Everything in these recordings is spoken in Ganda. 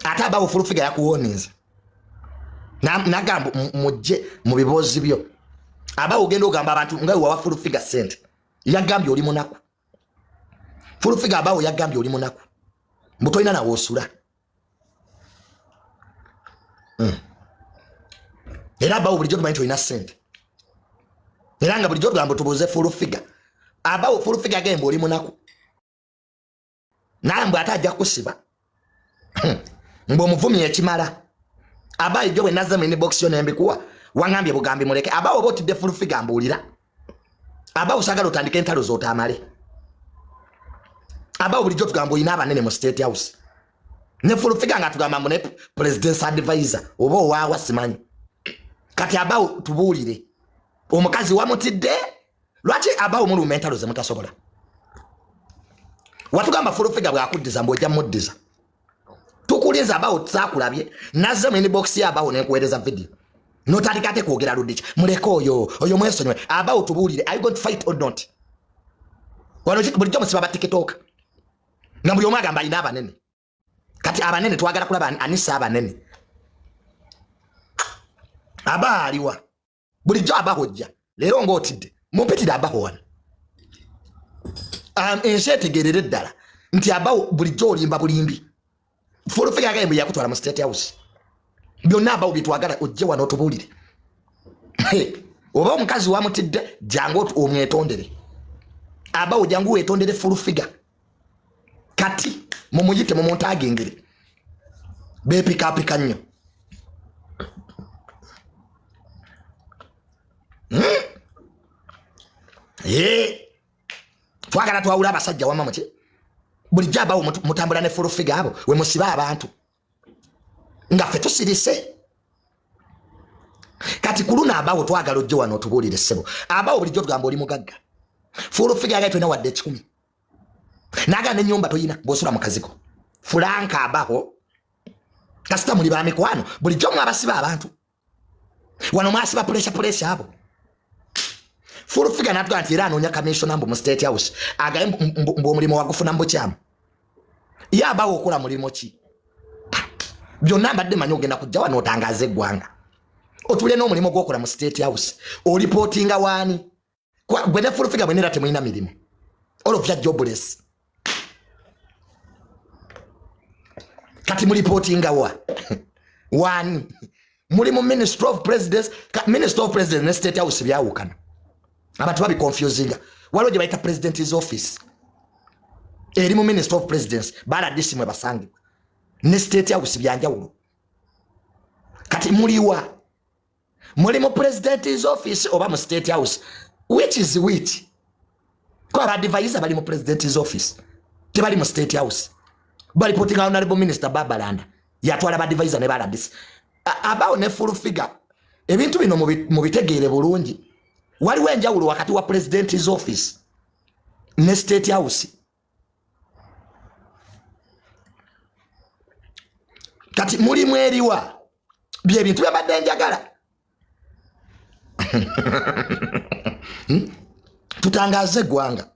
ate abawo full figure yakuwoniza nagamba mujje mu bibozi byo abawo ogenda ogamba abantu nga wawa full figure sente yagambye oli munaku full figure abawo yagambye oli munaku mbutoyina nawo osula era abawo bulijjo tumanyi toyina sente era nga bulijjo tugamba tubuuze full figure abawo full figure agamba oli munaku nambu ate ajja kusiba mbu omuvumi ekimala abayi gyo bwe nazza mu box yo nembikuwa wangambye bugambi muleke abawo botidde full figure mbuulira abawo sagala otandika entalo z'otaamale abawo bulijjo tugamba olina abanene mu State House ne full figure nga tugamba mbu ne president's advisor oba owaawa simanyi kati abawo tubuulire omukazi wamutidde lwaki abawo muluma entalo ze mutasobola watugamba full figure bwakuddiza mbu ojja muddiza tukulinza abawo tusakulabye nazze mu inbox yabawo nenkuweereza video notandika ate kwogera ludicha muleke oyo mwesonywe abawo tubuulire are you going to fight or not wano bulijjo musiba ba TikTok nga buli omu agamba alina abanene kati abanene twagala kulaba anisa abanene abaaliwa bulijjo abahojja leero ng'otidde mumpitire abaho wano ensi etegeerera eddala nti abawo bulijjo olimba bulimbi full figure agambye yakutwala mu State House byonna abawo byetwagala ojje wano otubuulire oba omukazi wamutidde jangu omwetondere abawo jangu wetondere full figure kati mumuyite mumuntagengere bepikapika nnyo twagala twawula abasajja wama muki bulijjo abawo mutambula ne full figure abo we musiba abantu nga ffe tusirise kati kuluna abawo twagala ojje wano otubuulire ssebo abawo bulijjo tugamba oli mugagga full figure agaye tulina wadde 10 naga n'ennyumba toyina bw'osula mu kaziko fulanka abaho kasita muli ba mikwano bulijjo mwabasiba abantu wano mwasiba pressure abo full figure natugamba nti era anoonya commissioner mbu mu State House agaye mbu omulimu wagufuna mbukyamu ye abawo okola mulimu ki byonna mbadde manyi ogenda kujja wano otangaza eggwanga otulye n'omulimu gw'okola mu State House oripotinga waani gwe ne full figure bwenera temulina mirimu all of your jobless kati mulipotinga wa waani muli mu Ministry of President ne State House byawukana abantu babi confusing waliwo gye bayita president's office eri mu Ministry of Presidents baladisi mwe basange ne State House byanjawulo kati muliwa muli mu president's office oba mu State House which is which kwa abadvisor bali mu president's office tebali mu State House bali putting honorable minister Babalanda yatwala abadvisor ne baladisi abawo ne full figure ebintu bino mu bitegeere bulungi waliwo enjawulo wakati wa president's office ne State House kati muli mweriwa bye bintu byabadde njagala tutangaze gwanga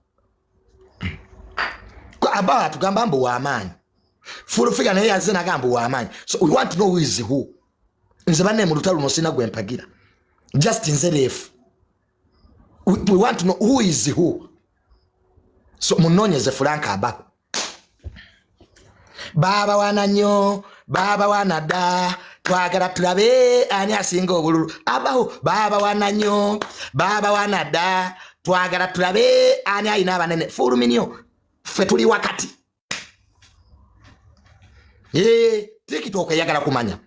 kwa aba tugamba mbu w'amaanyi full figure naye yazze nagamba w'amaanyi so we want to know who is who nze banne mu lutalo nosina gwe mpagira just nzerefu we want to know who is who so munonyeze Franka abaho baba wana nnyo baba wana dda twagala tulabe ani asinga obululu abaho baba wana nnyo baba wana dda twagala tulabe ani alina abanene fuluminyo ffe tuli wakati TikTok yagala kumanya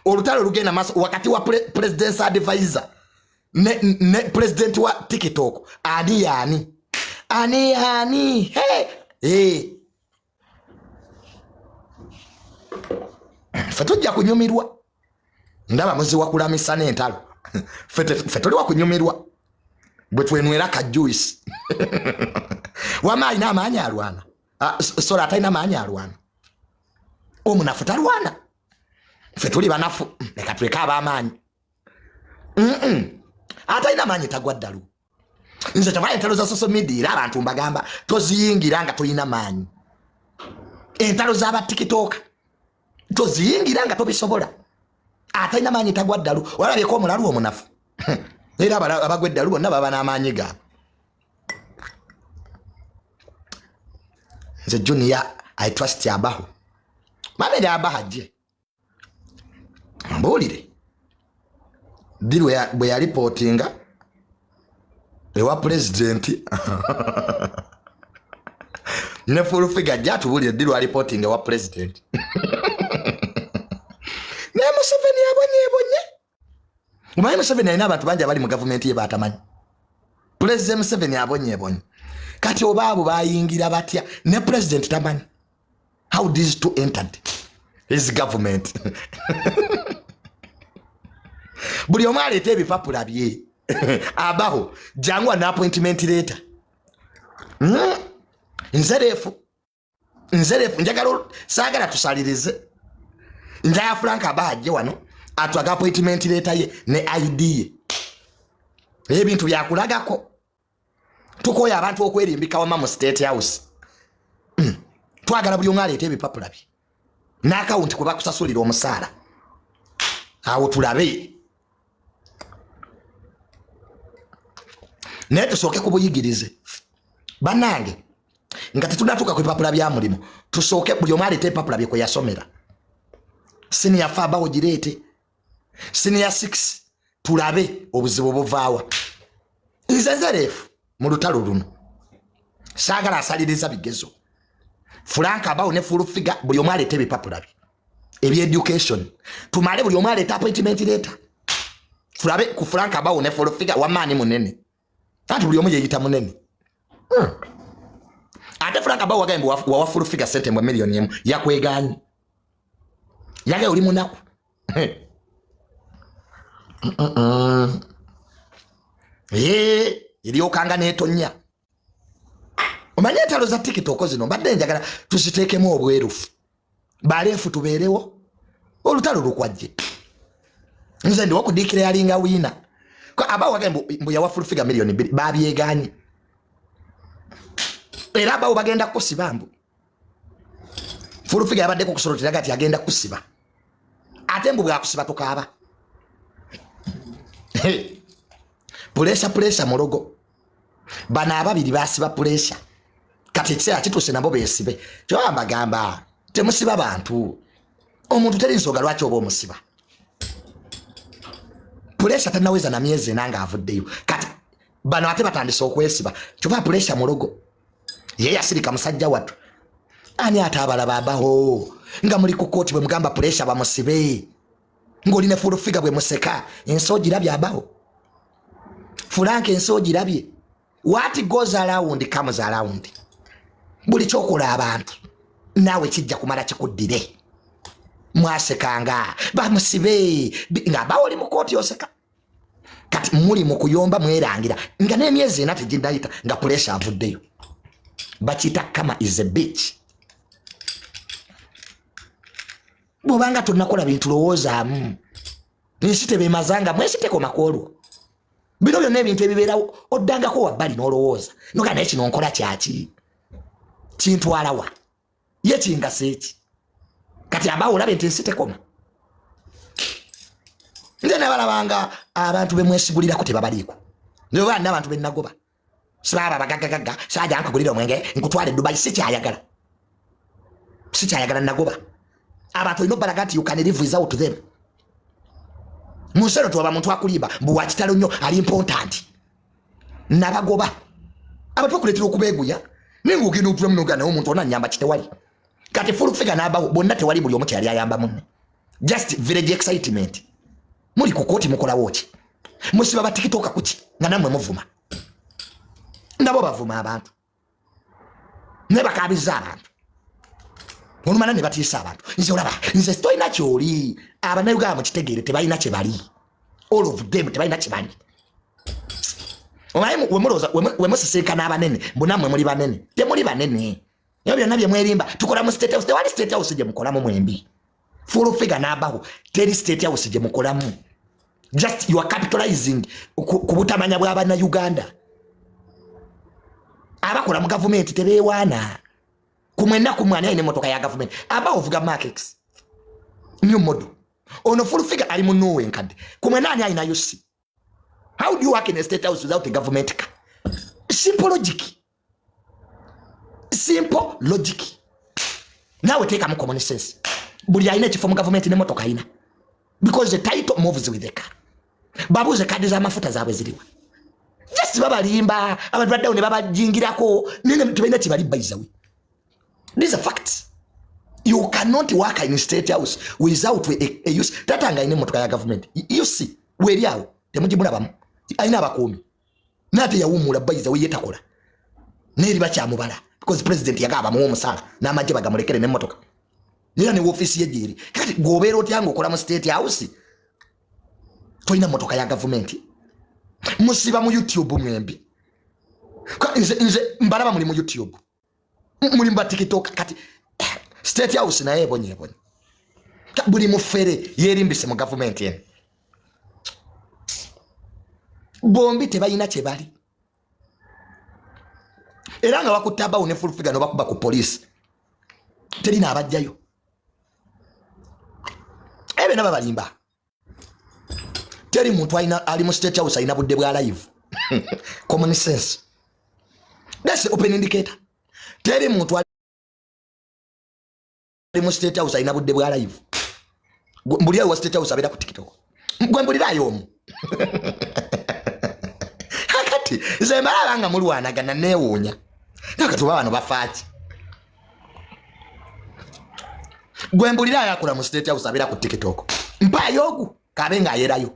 olutalo lugenda maso wakati wa president's advisor ne president wa TikTok ani Fetujja kunyumirwa ndaba muzi wakulamisa n'entalo fetuli wakunyumirwa bwe twenwera ka juice wamayi n'amaanyi alwana sola atalina amaanyi alwana omunafu talwana fetuli banafu leka tuleka ab'amaanyi atalina amaanyi tagwa ddalu nze tavayo entalo za social media era abantu mbagamba toziyingira nga tolina maanyi entalo z'aba TikTok toziyingira nga tobisobola atalina maanyi tagwa ddalu walabyeko omulalu omunafu era abagwa eddalu bonna baba n'amaanyi gaabwe nze Junior I trust Abaho manager Abaho ajje mbuulire diri bwe yalipotinga ewa president ne full figure jatubulire diri walipotinga ewa president ne Museveni abonye umanyi Museveni alina abantu bangi abali mu gavumenti ye batamanyi president Museveni abonye kati oba abo bayingira batya ne president tamanyi how these two entered his government buli omu aleeta ebipapula bye Abaho jangu na appointment letter nzerefu njagala saagala tusalirize njaya Frank Abaho ajje wano atwaga appointment letter ye ne ID ye ebintu byakulagako tukoya abantu okwerimbika wama mu State House twagala buli omu aleeta ebipapula bye n'akawunti kuba kusasulira omusaala awo tulabe naye tusooke ku buyigirize bannange nga tetunatuuka ku bipapula bya mulimu tusooke buli omu aleeta ebipapula bye kwe yasomera senior 4 Abaho gireete senior 6 tulabe obuzibu buvaawa nze nzereefu mu lutalo luno saagala asaliriza bigezo Frank Abaho ne full figure buli omu aleeta ebipapula bye ebyeducation tumale buli omu aleeta appointment letter tulabe ku Frank Abaho ne full figure wamaani munene ati buli omu yeyita munene ate Frank Abaho wagambe wa full figure sente mu million yemu yakweganye yage oli munaku iliokanga netonya omanye entalo za TikTok zino mbadde njagala tuziteekemu obwerufu baleefu tubeerewo olutalo lukwajje nze ndi wakudikira yalinga wina ko Abaho wagambe mbu yawa full figure million 2 babyeganye era Abaho bagenda kusiba mbu full figure yabadde ko kusorotera gati agenda kusiba ate mbu bwakusiba tukaaba pressure mulogo bana ababiri basiba pressure kati ekiseera kituse nabo beesibe kyowamba gamba temusiba bantu omuntu teri nsonga lwaki oba omusiba pressure tanaweza na myezi nanga avuddeyo kati bano ate batandise okwesiba kyova pressure mulogo ye yasirika musajja wattu ani atabalaba Abaho nga muli ku kooti bwe mugamba pressure bamusibe ng'olina full figure bwe museka ensogi labye Abaho Frank ensogi labye what goes around comes around buli kyokola abantu naawe kijja kumala kikuddire mwasekanga bamusibe nga Abaho oli mu kooti oseka kati muli mu kuyomba mwerangira nga n'emyezi 4 tegindayita nga pressure avuddeyo bakita kama is a bitch bobanga tunakola bintu lowoozamu nsite bemazanga mwesiteko makoolwo bino byonna ebintu ebibeerawo oddangako wabbali n'olowooza noga naye kino nkola kyaki kintwalawa ye kingasa eki kati Abaho olabe nti nsitekoma nze nabalabanga abantu bemwesigulirako tebabaliiko nyoba nina abantu bennagoba sibaaba bagagagaga saja nkagulira omwenge nkutwale Dubai sikyayagala nagoba abantu ino balaga nti you can live without them musero tuwaba muntu akuliba mbu wakitalo nnyo ali important nabagoba abantu bakuletera okubeeguya nenga ogenda otula munoga naye omuntu ona nyamba kitewali kati full figure n'Abaho bonna tewali buli omu kyali ayamba munne just village excitement muli ku kooti mukolawo ki musiba ba TikTok kuki nga nammwe muvuma nabo bavuma abantu ne bakabiza abantu olumana ne batiisa abantu nze olaba nze toyina kyoli abanayugaba mu kitegeere tebalina kye bali all of them tebalina kye bali omaye we musisinkana abanene mbunamwe muli banene temuli banene ebyo byonna bye mwerimba tukola mu State House tewali State House gye mukolamu mwembi full figure n'Abaho teri State House gye mukolamu just you are capitalizing ku butamanya bw'abana Uganda abakola mu government tebeewaana kumwenda kumwana ine motoka ya government Abaho vuga markets new model ono full figure ali mu Norway nkadde kumwe nani alina UC. How do you work in a state house without a government car? Simple logic. Simple logic. Now we take a common sense. Buli alina chifo mu government ne motoka alina. Because the title moves with the car. Babu ze kadi za mafuta zaabwe ziliwa. Just baba limba, abantu badda ne baba jingirako, nene tubaina kibali baizawe. These are facts. You cannot work in a state house without a use. Tatanga ine motoka ya government. You see, weri yawo, temujibula bamu. Aina abakuumi. Nate yawumula baizawe yetakola. Neri bakyamubala. Because president yagaba mu omusala n'amajje bagamulekere ne motoka. Nira ne office yejeri. Kati gobera otyango okola mu state house. Toina motoka ya government. Musiba mu YouTube mwembi. Nze mbalaba muli mu YouTube. Muli mba TikTok kati state house na ebonye. Buli mufere yerimbise mu government yen. Bombi tebayina kyebali. Era nga bakutaba une full figure no bakuba ku police. Terina abajjayo. Ebe naba balimba. Teri muntu ali mu state house alina budde bwa live. Common sense. That's the open indicator. Teri muntu ali mu state house alina budde bwa live. Mbulira wa state house abera ku TikTok. Gwe mbulirayo omu. Hakati zemala banga mulwanagana newonya. Nakatuba bano bafaaki. Gwe mbulira yakula mu state house abera ku TikTok. Mpa yogu kabenga ayerayo.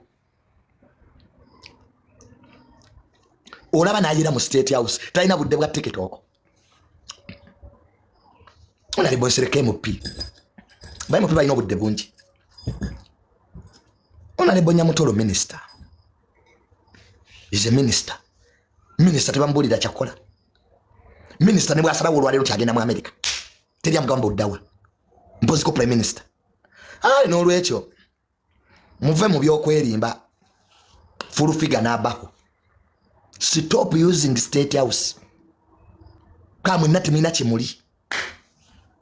Olaba nayira mu state house talina budde bwa TikTok. Ona libo sereke mu pi. Bayi mu pi bayina budde bungi. Ona libo Nyamutolo minister. Is a minister. Minister tebambulira kyakola. Minister ne bwasala olwalero kyagenda mu America. Teri amugamba oddawa. Mpozi ko prime minister. N'olwekyo muve mu byokwerimba full figure n'abako. Stop using state house. Kamwe natimina kimuli.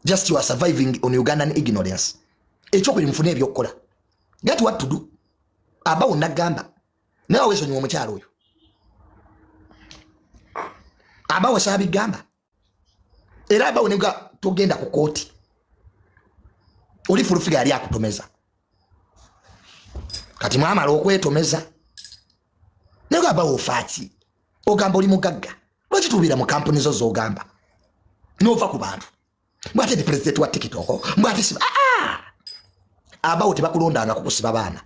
Just you are surviving on Ugandan ignorance. Ekyokuli mufune ebyokola. Get what to do. Abawo nagamba. Nawe wesonyi omukyalo oyo. Abawo sabigamba. Era abawo nega togenda ku kooti. Oli full figure ali akutomeza. Kati mwamala okwetomeza. Nega abawo faaki. Ogamba oli mugagga. Lwaki tubira mu kampuni zo zogamba. Nova ku bantu. Mwate di president wa TikTok. Mwate siba. Abawo tebakulondanga kukusiba baana.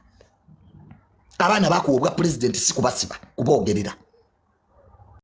Abaana bakuwobwa president si kubasiba kubogerera.